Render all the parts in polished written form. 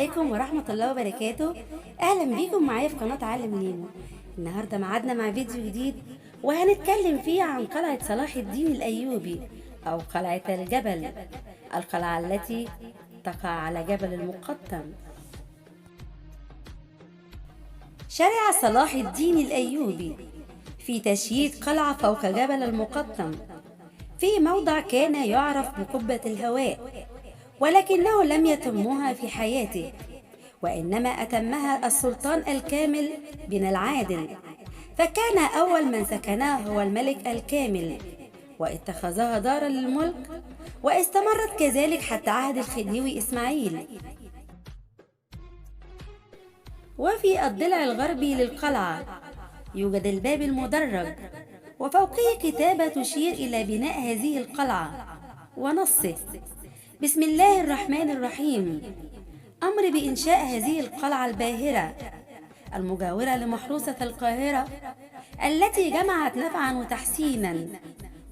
عليكم ورحمة الله وبركاته. أهلا بيكم معايا في قناة عالم نيمو. النهاردة معادنا مع فيديو جديد وهنتكلم فيه عن قلعة صلاح الدين الأيوبي أو قلعة الجبل، القلعة التي تقع على جبل المقطم. شرع صلاح الدين الأيوبي في تشييد قلعة فوق جبل المقطم في موضع كان يعرف بقبة الهواء، ولكنه لم يتمها في حياته، وإنما أتمها السلطان الكامل بن العادل، فكان أول من سكنها هو الملك الكامل، واتخذها دارا للملك، واستمرت كذلك حتى عهد الخديوي إسماعيل. وفي الضلع الغربي للقلعة يوجد الباب المدرج، وفوقه كتابة تشير إلى بناء هذه القلعة ونصه: بسم الله الرحمن الرحيم، أمر بإنشاء هذه القلعة الباهرة المجاورة لمحروسة القاهرة، التي جمعت نفعا وتحسينا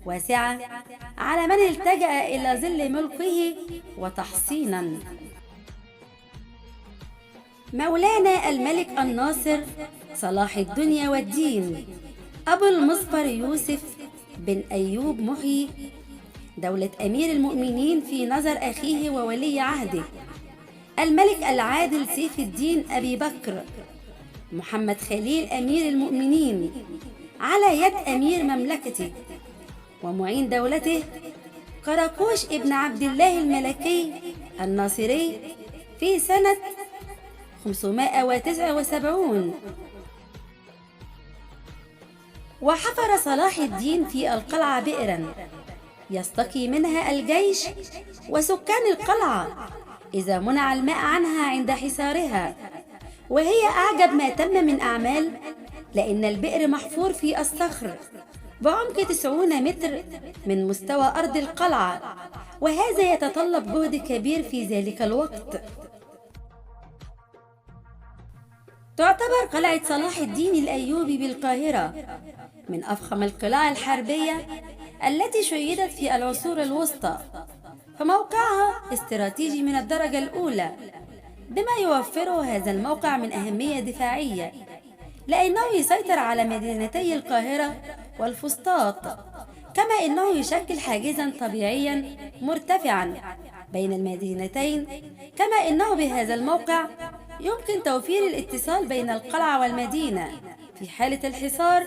واسعة على من التجأ إلى ظل ملكه وتحصينا. مولانا الملك الناصر صلاح الدنيا والدين أبو المظفر يوسف بن أيوب محيي دولة أمير المؤمنين في نظر أخيه وولي عهده الملك العادل سيف الدين أبي بكر محمد خليل أمير المؤمنين على يد أمير مملكته ومعين دولته قراقوش ابن عبد الله الملكي الناصري في سنة 579. وحفر صلاح الدين في القلعة بئرا يستقي منها الجيش وسكان القلعة إذا منع الماء عنها عند حصارها، وهي أعجب ما تم من أعمال، لأن البئر محفور في الصخر بعمق 90 متر من مستوى أرض القلعة، وهذا يتطلب جهد كبير في ذلك الوقت. تعتبر قلعة صلاح الدين الأيوبي بالقاهرة من أفخم القلاع الحربية التي شيدت في العصور الوسطى، فموقعها استراتيجي من الدرجة الأولى، بما يوفره هذا الموقع من أهمية دفاعية، لأنه يسيطر على مدينتي القاهرة والفسطاط، كما أنه يشكل حاجزا طبيعيا مرتفعا بين المدينتين، كما أنه بهذا الموقع يمكن توفير الاتصال بين القلعة والمدينة في حالة الحصار،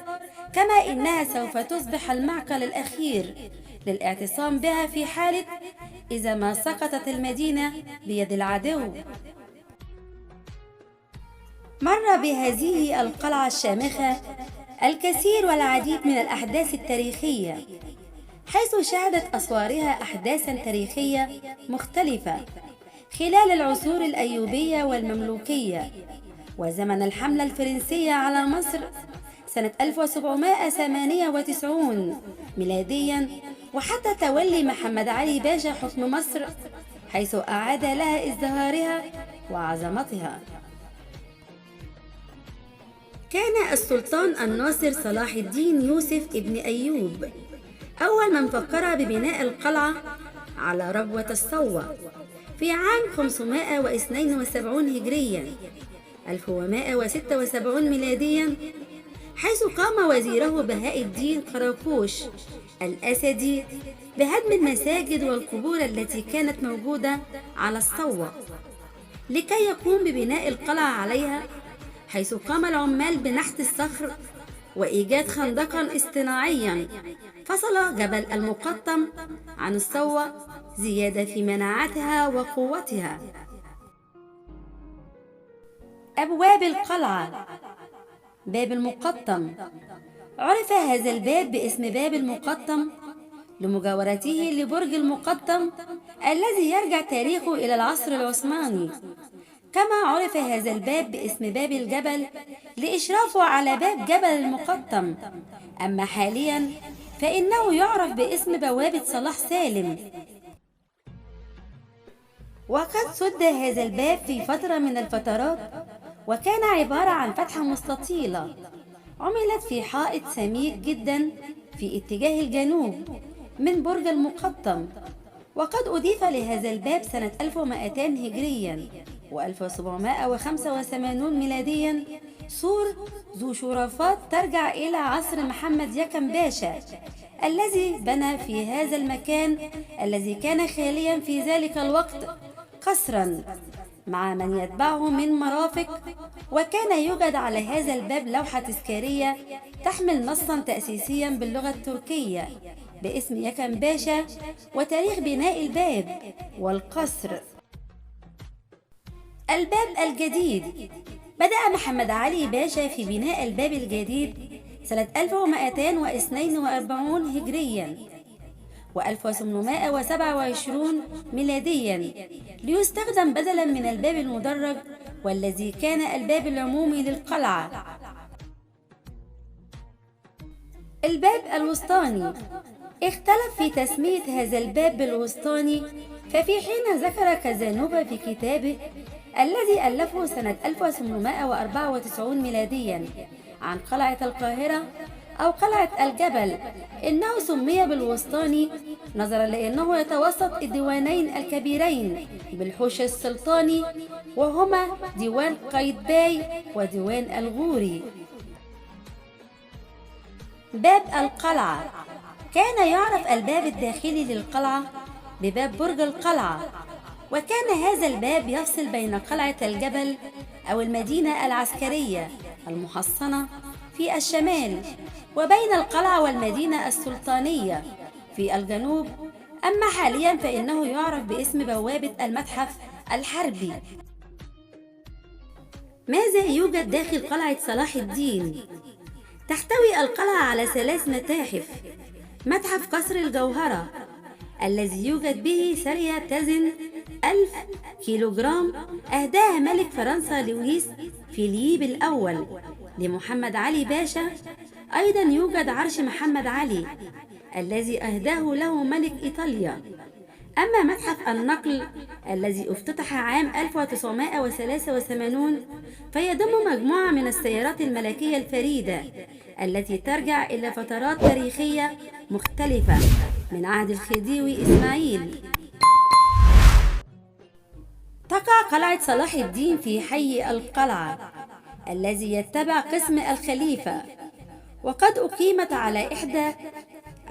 كما إنها سوف تصبح المعقل الأخير للاعتصام بها في حالة إذا ما سقطت المدينة بيد العدو. مر بهذه القلعة الشامخة الكثير والعديد من الأحداث التاريخية، حيث شهدت أسوارها أحداثا تاريخية مختلفة خلال العصور الأيوبية والمملوكية وزمن الحملة الفرنسية على مصر سنة 1798 ميلاديا، وحتى تولي محمد علي باشا حكم مصر، حيث أعاد لها ازدهارها وعظمتها. كان السلطان الناصر صلاح الدين يوسف ابن أيوب أول من فكر ببناء القلعة على ربوة الصوة في عام 572 هجريا 1176 ميلاديا، حيث قام وزيره بهاء الدين قراقوش الأسدي بهدم المساجد والقبور التي كانت موجودة على الصوة لكي يقوم ببناء القلعة عليها، حيث قام العمال بنحت الصخر وإيجاد خندقا اصطناعيا فصل جبل المقطم عن الصوة، زيادة في مناعتها وقوتها. أبواب القلعة. باب المقطم. عرف هذا الباب باسم باب المقطم لمجاورته لبرج المقطم الذي يرجع تاريخه إلى العصر العثماني، كما عرف هذا الباب باسم باب الجبل لإشرافه على باب جبل المقطم. أما حاليا فإنه يعرف باسم بوابة صلاح سالم. وقد سد هذا الباب في فترة من الفترات، وكان عبارة عن فتحة مستطيلة عملت في حائط سميك جدا في اتجاه الجنوب من برج المقطم، وقد أضيف لهذا الباب سنة 1200 هجريا و1785 ميلاديا سور ذو شرفات ترجع إلى عصر محمد يكن باشا، الذي بنى في هذا المكان الذي كان خاليا في ذلك الوقت قصرا مع من يتبعه من مرافق. وكان يوجد على هذا الباب لوحة تذكارية تحمل نصا تأسيسيا باللغة التركية باسم يكن باشا وتاريخ بناء الباب والقصر. الباب الجديد: بدأ محمد علي باشا في بناء الباب الجديد سنة 1242 هجريا و1827 ميلاديا ليستخدم بدلا من الباب المدرج والذي كان الباب العمومي للقلعة. الباب الوسطاني: اختلف في تسمية هذا الباب بالوسطاني، ففي حين ذكر كازانوفا في كتابه الذي ألفه سنة 1894 ميلاديا عن قلعة القاهرة أو قلعة الجبل إنه سمي بالوسطاني نظرا لأنه يتوسط الديوانين الكبيرين بالحوش السلطاني، وهما ديوان قايتباي وديوان الغوري. باب القلعة: كان يعرف الباب الداخلي للقلعة بباب برج القلعة، وكان هذا الباب يفصل بين قلعة الجبل أو المدينة العسكرية المحصنة في الشمال وبين القلعة والمدينة السلطانية في الجنوب. أما حاليا فإنه يعرف باسم بوابة المتحف الحربي. ماذا يوجد داخل قلعة صلاح الدين؟ تحتوي القلعة على 3 متاحف: متحف قصر الجوهرة الذي يوجد به سرية تزن 1000 كيلوغرام أهداها ملك فرنسا لويس فيليب الأول لمحمد علي باشا. أيضا يوجد عرش محمد علي الذي أهداه له ملك إيطاليا. أما متحف النقل الذي افتتح عام 1983 فيضم مجموعة من السيارات الملكية الفريدة التي ترجع إلى فترات تاريخية مختلفة من عهد الخديوي إسماعيل. تقع قلعة صلاح الدين في حي القلعة الذي يتبع قسم الخليفة، وقد أقيمت على إحدى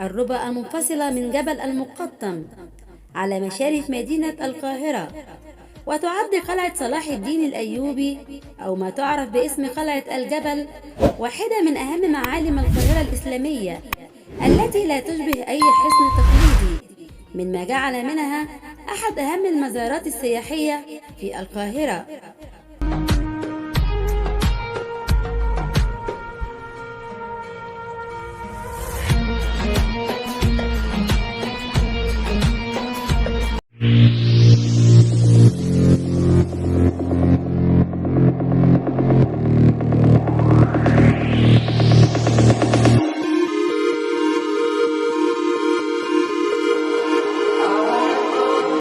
الربع المنفصلة من جبل المقطم على مشارف مدينة القاهرة. وتعد قلعة صلاح الدين الأيوبي أو ما تعرف باسم قلعة الجبل واحدة من أهم معالم القاهرة الإسلامية التي لا تشبه أي حصن تقليدي، مما جعل منها أحد أهم المزارات السياحية في القاهرة.